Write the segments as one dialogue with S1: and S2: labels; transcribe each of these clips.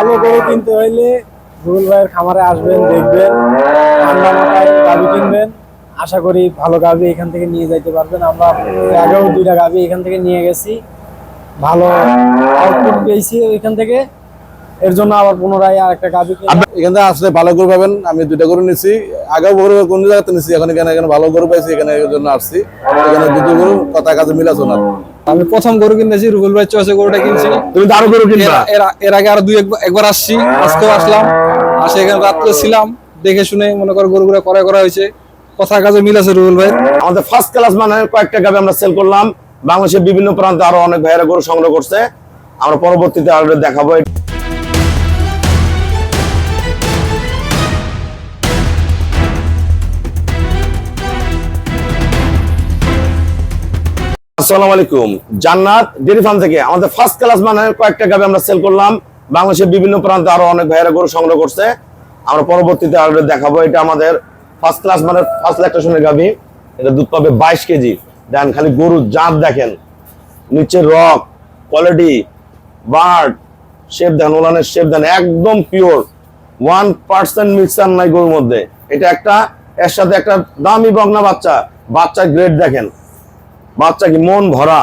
S1: ভালো গরু কিনতে হইলে রুবেল ভাইয়ের খামারে আসবেন, দেখবেন, ঠান্ডা মাথায় গাভী কিনবেন। আশা করি ভালো গাভী এখান থেকে নিয়ে যাইতে পারবেন। আমরা আগেও 2টা গাভী এখান থেকে নিয়ে গেছি, ভালো আউটপুট পেয়েছি এখান থেকে। এর জন্য আবার পুনরায় আরেকটা গাভী
S2: এখান থেকে আসলে ভালো গরু পাবেন। আমি 2টা গরু নিছি, আগেও গরু কোন জায়গাতে নিছি, এখন এখানে ভালো গরু পাইছি, এখানে এর জন্য আসছি। এখানে 2টো গরু কথা কাজে মিলাছো না।
S1: আমি প্রথম গরু কিনেছি, রুবেল ভাই চয়েসে গরুটা কিনছি।
S2: তুমি তো আরো গরু কিনবা?
S1: এর আগে আরো একবার আসছি, আজকেও আসলাম। আসে এখানে রাত্রে ছিলাম, দেখে শুনে মনে করো গরুগুলো করা হয়েছে, কথা কাজে মিল আছে রুবেল ভাই।
S2: আমাদের ফার্স্ট ক্লাস মানে কয়েকটা গাভী আমরা সেল করলাম। বাংলাদেশের বিভিন্ন প্রান্তে আরো অনেক ভাইয়েরা গরু সংগ্রহ করছে, আমরা পরবর্তীতে আরো দেখাবো। আসসালামু আলাইকুম, জান্নাত ডেইরি ফার্ম থেকে আমাদের ফার্স্ট ক্লাস মানে কয়েকটা গাভী আমরা সেল করলাম। বাংলাদেশের বিভিন্ন প্রান্তে আরো অনেক ভাইয়েরা গরু সংগ্রহ করছে, আমরা পরবর্তীতে আরো দেখাবো। এটা আমাদের ফার্স্ট ক্লাস মানে ফার্স্ট ল্যাকটেশনের গাভী। এটা দুধ পাবে 22 কেজি। দেন খালি গরুর জাত দেখেন, নিচের রক কোয়ালিটি, বার্ড শেপ দেন, ওলানের শেপ দেন, একদম পিওর 1% মিক্সার নাই গরুর মধ্যে। এটা একটা এর সাথে একটা দামি বকনা বাচ্চা গ্রেড দেখেন, বাচ্চা কি মন ভরা।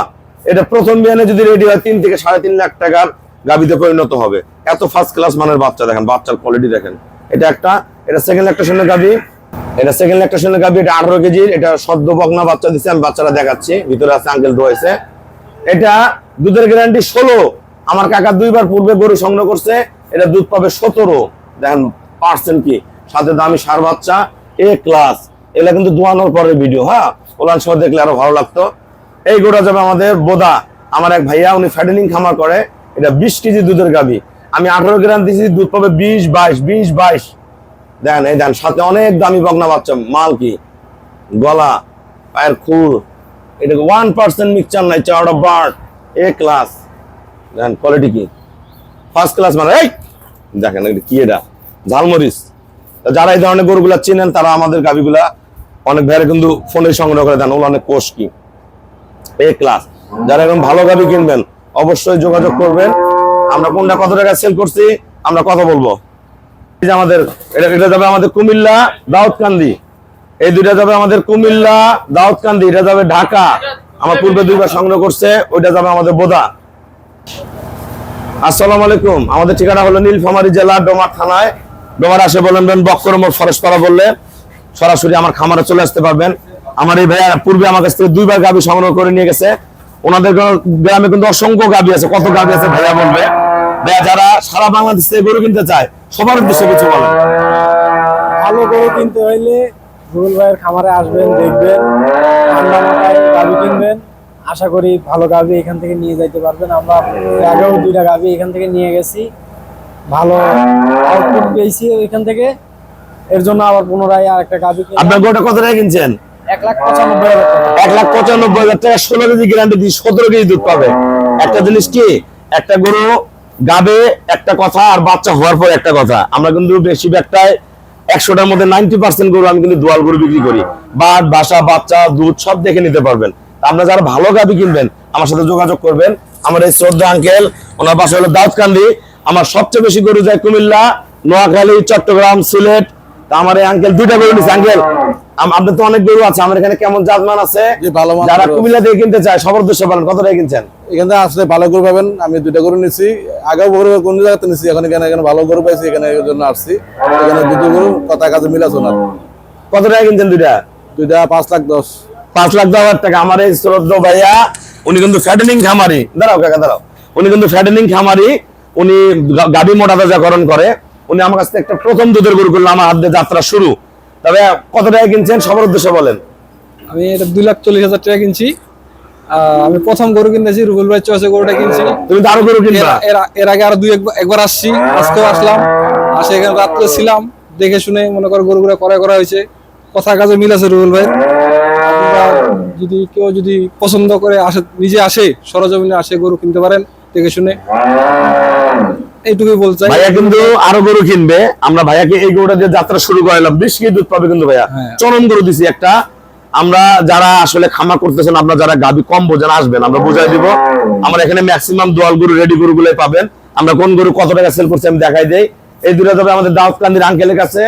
S2: এটা প্রথম বিয়ানে যদি রেডি হয় 3 থেকে 3.5 লাখ টাকার গাভীতে পরিণত হবে। এত ফার্স্ট ক্লাস মানের বাচ্চা দেখেন, বাচ্চার কোয়ালিটি দেখেন। এটা সেকেন্ড ল্যাকটেশনের গাভী। এটা 18 কেজির। এটা সদ্য বকনা বাচ্চা দিচ্ছে, আমি বাচ্চারা দেখাচ্ছি, ভিতরে আছে আঙ্কেল রয়েছে। এটা দুধের গ্যারান্টি 16। আমার কাকা 2বার পূর্বে গরু সংগ্রহ করছে, এটা দুধ পাবে 17। দেখেন পার্সেন্ট কি, সাথে দামি সার বাচ্চা এ ক্লাস। এগুলা কিন্তু দোয়ানোর পরের ভিডিও, হ্যাঁ, ওলান সহ দেখলে আরো ভালো লাগতো। এই গরুটা যাবে আমাদের বোদা, আমার এক ভাইয়া, উনি ফ্যাটেনিং খামার করে। এটা 20 কেজি দুধের গাভী। আমি 18 গ্রাম দিয়েছি, দুধ পাবে 20-22। দেখেন এই দেন, সাথে অনেক দামি বকনা বাচ্চা। মাল কি, গলা, পায়ের খুর, এটা 1% মিক্সচার নাই, চাওড়া বার্ড এ ক্লাস। দেখেন কোয়ালিটি কি, ফার্স্ট ক্লাস মানে। এই দেখেন কি, এটা ঝালমরিচ। যারা এই ধরনের গরুগুলা চিনেন তারা আমাদের গাভীগুলা অনেক ভাইয়েরা কিন্তু ফোনে সংগ্রহ করে দেন। ওগুলো অনেক কোষ কি এ ক্লাস। যারা এখন ভালো গাভী কিনবেন অবশ্যই যোগাযোগ করবেন। আমরা কোনটা কত টাকা সেল করছি আমরা কথা বলবো। আমাদের এটা যাবে আমাদের কুমিল্লা দাউদকান্দি। এই 2টা যাবে আমাদের কুমিল্লা দাউদকান্দি। এটা যাবে ঢাকা, আমার পূর্বে 2বার সংগ্রহ করছে। ওইটা যাবে আমাদের বোদা। আসসালামু আলাইকুম, আমাদের ঠিকানা হলো নীলফামারী জেলা ডোমার থানায়। ডোমার আসে বলেন বক্কর মোড় ফরেস্টপাড়া বললে সরাসরি আমার খামারে চলে আসতে পারবেন। আমার এই ভাইয়া পূর্বে আমার কাছ থেকে 2বার গাভী সংগ্রহ করে নিয়ে গেছে। ওনাদের গ্রামে কিন্তু অসংখ্য গাভী আছে। কত গাভী আছে ভাইয়া বলবে। ভাইয়া যারা সারা বাংলাদেশ থেকে গরু কিনতে চায় সবার উদ্দেশ্যে কিছু বলেন।
S1: ভালো গরু কিনতে হইলে রুবেল ভাইয়ের খামারে আসবেন, দেখবেন, ঠান্ডা মাথায় গাভী কিনবেন। আশা করি ভালো গাভী এখান থেকে নিয়ে যাইতে পারবেন। আমরা আগেও 2টা গাভী এখান থেকে নিয়ে গেছি, ভালো আউটপুট পেয়েছি এখান থেকে। এর জন্য আবার পুনরায় আরেকটা গাভী।
S2: আপনার গরুটা কত টাকা কিনছেন?
S1: 1,95,000 টাকা।
S2: 1,95,000 টাকা 16 কেজি গ্যারান্টি দিয়ে 17 কেজি দুধ পাবে। একটা জিনিস কি, একটা গরু গাবে একটা কথা আর বাচ্চা হওয়ার পর একটা কথা। আমরা কিন্তু বেশি একটাই 100টার মধ্যে 90% গরু আমি কিন্তু দোয়াল গরু বিক্রি করি। বাট বাসা বাচ্চা দুধ সব দেখে নিতে পারবেন। আমরা যারা ভালো গাভী কিনবেন আমার সাথে যোগাযোগ করবেন। আমার এই শ্রদ্ধা আঙ্কেল, ওনার বাসা হলো দাউদকান্দি। আমার সবচেয়ে বেশি গরু যায় কুমিল্লা, নোয়াখালী, চট্টগ্রাম, সিলেট। আমার এই আঙ্কেল 2টা গরু নিচ্ছে। আঙ্কেল আপনার তো অনেক গরু আছে, আমার এখানে কেমন জাতমান আছে যারা কুমিল্লা থেকে কিনতে চায় সবার উদ্দেশ্যে বলেন, কত টাকা কিনছেন?
S3: এখানে আসলে ভালো গরু পাবেন। আমি 2টা গরু নিছি, আগেও গরু কোন জায়গাতে নিছি, এখন এখানে ভালো গরু পাইছি, এখানে এর জন্য আসছি। এখানে 2টো গরু কথা কাজে মিলাছো না।
S2: কত টাকা কিনছেন দুইটা?
S3: 5,10,000।
S2: 5,10,000 টাকা। আমার এই শ্রদ্ধা ভাইয়া, উনি কিন্তু ফ্যাটেনিং খামারি। দাঁড়াও কাকা দাঁড়াও। উনি কিন্তু ফ্যাটেনিং খামারি, উনি গাভী মোটা তাজাকরণ করে। উনি আমার কাছ থেকে একটা প্রথম দুধের গরু করলো, আমার হাত দিয়ে যাত্রা শুরু। তবে কত টাকা কিনছেন সবার উদ্দেশ্যে বলেন।
S1: আমি এটা 2,40,000 টাকা কিনছি। আমি প্রথম গরু কিনেছি, রুবেল ভাই চয়েসে গরুটা কিনছি।
S2: তুমি তো আরো গরু কিনবা?
S1: এর আগে আরো একবার আসছি, আজকেও আসলাম। আসে এখানে রাত্রে ছিলাম, দেখে শুনে মনে করো গরুগুলো করা হয়েছে, কথা কাজে মিল আছে রুবেল ভাই। যদি কেউ পছন্দ করে নিজে আসে, সরজমিনে আসে গরু কিনতে পারেন দেখে শুনে। এইটুকুই বলতে চাই।
S2: ভাইয়া কিন্তু আরো গরু কিনবে। আমরা ভাইয়াকে এই গরুটা দিয়ে যাত্রা শুরু করালাম। 20 কেজি দুধ পাবে কিন্তু ভাইয়া। চরম গরু দিছি একটা। আমরা যারা আসলে খামার করতেছেন, আপনারা যারা গাভী কম বোঝেন আসবেন, আমরা বুঝাই দিব। আমরা এখানে ম্যাক্সিমাম দোয়াল গরু রেডি গরুগুলাই পাবেন। আমরা কোন গরু কত টাকা সেল করছি আমি দেখাই দেই। এই দুটো তবে আমাদের দাউদকান্দির আঙ্কেলের কাছে,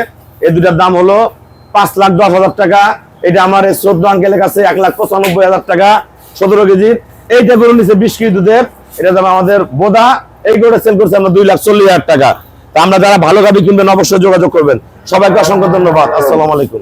S2: এই দুটার দাম হলো 5,10,000 টাকা। এটা আমার এই 14 আঙ্কেলের কাছে 1,95,000 টাকা 17 কেজির। এইটা গরু নিচে 20 কেজি দুধের, এটা দাম আমাদের বোদা। এই গরুটা সেল করছে আমরা 2,40,000 টাকা। তা আমরা যারা ভালো গাভী কিনবেন অবশ্যই যোগাযোগ করবেন। সবাইকে অসংখ্য ধন্যবাদ। আসসালামু আলাইকুম।